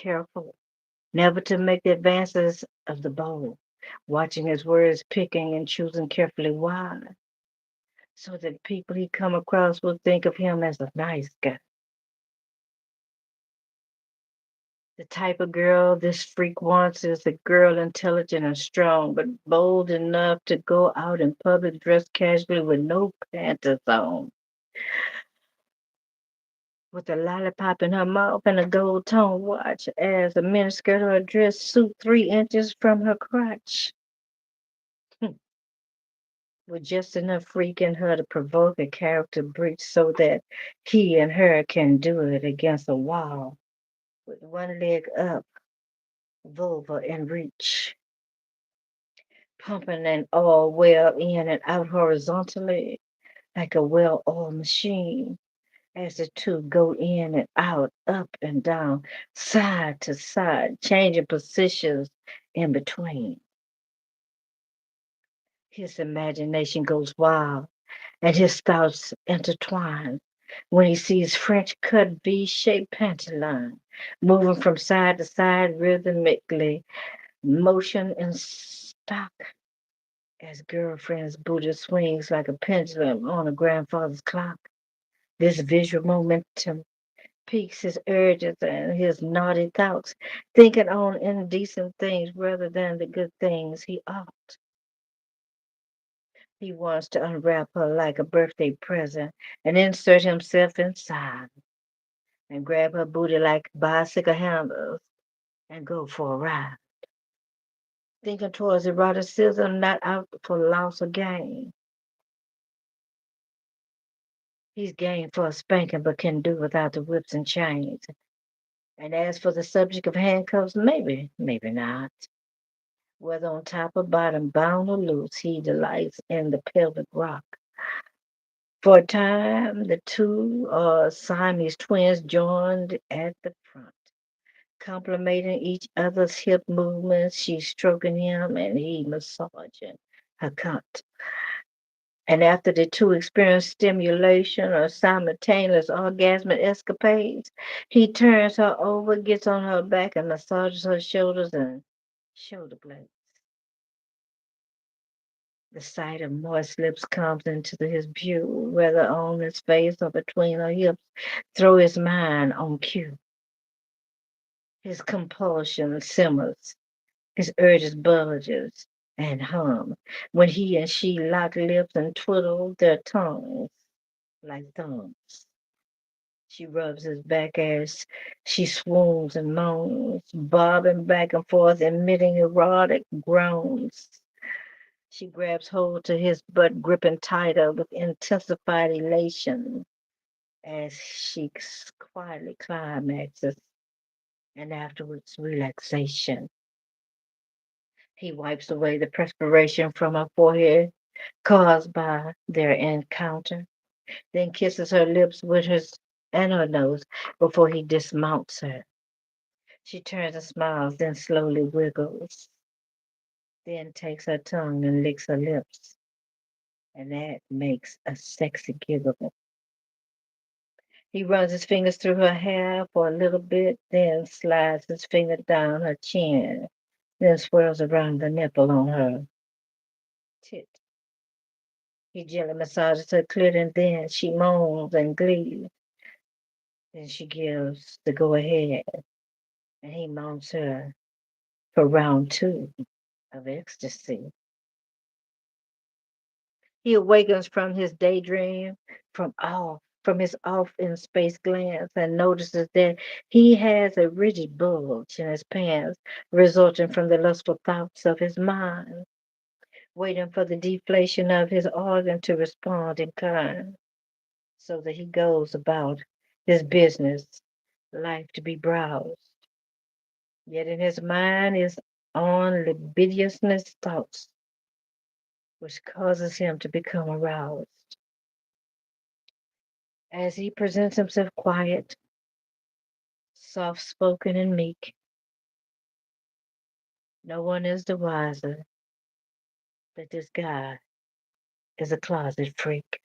careful, never to make the advances of the bold, watching his words, picking and choosing carefully why, so that people he come across will think of him as a nice guy. The type of girl this freak wants is a girl intelligent and strong, but bold enough to go out in public dressed casually with no panties on, with a lollipop in her mouth and a gold tone watch as a miniskirt or a dress suit 3 inches from her crotch, with just enough freak in her to provoke a character breach so that he and her can do it against a wall, with one leg up, vulva in reach, pumping an oil well in and out horizontally like a well-oiled machine as the two go in and out, up and down, side to side, changing positions in between. His imagination goes wild and his thoughts intertwine when he sees French cut V-shaped panty line moving from side to side rhythmically, motion in stock as girlfriend's booty swings like a pendulum on a grandfather's clock. This visual momentum piques his urges and his naughty thoughts, thinking on indecent things rather than the good things he ought. He wants to unwrap her like a birthday present and insert himself inside and grab her booty like bicycle handles and go for a ride. Thinking towards eroticism, not out for loss or gain. He's game for a spanking, but can do without the whips and chains. And as for the subject of handcuffs, maybe, maybe not. Whether on top or bottom, bound or loose, he delights in the pelvic rock. For a time, the two are Siamese twins joined at the front, complimenting each other's hip movements. She's stroking him and he massaging her cunt. And after the two experience stimulation or simultaneous orgasmic escapades, he turns her over, gets on her back, and massages her shoulders and shoulder blades. The sight of moist lips comes into his view, whether on his face or between her hips, throw his mind on cue. His compulsion simmers, his urges bulges and hum when he and she lock lips and twiddle their tongues like thumbs. She rubs his back as she swoons and moans, bobbing back and forth, emitting erotic groans. She grabs hold to his butt, gripping tighter with intensified elation as she quietly climaxes and afterwards relaxation. He wipes away the perspiration from her forehead caused by their encounter, then kisses her lips with his and her nose before he dismounts her. She turns and smiles, then slowly wiggles, then takes her tongue and licks her lips, and that makes a sexy giggle. He runs his fingers through her hair for a little bit, then slides his finger down her chin, then swirls around the nipple on her tit. He gently massages her clit, and then she moans and glees. Then she gives the go ahead, and he mounts her for round two of ecstasy. He awakens from his daydream, from his off in space glance, and notices that he has a rigid bulge in his pants, resulting from the lustful thoughts of his mind, waiting for the deflation of his organ to respond in kind, so that he goes about his business, life to be browsed. Yet in his mind is on libidinousness thoughts, which causes him to become aroused. As he presents himself quiet, soft spoken, and meek, no one is the wiser that this guy is a closet freak.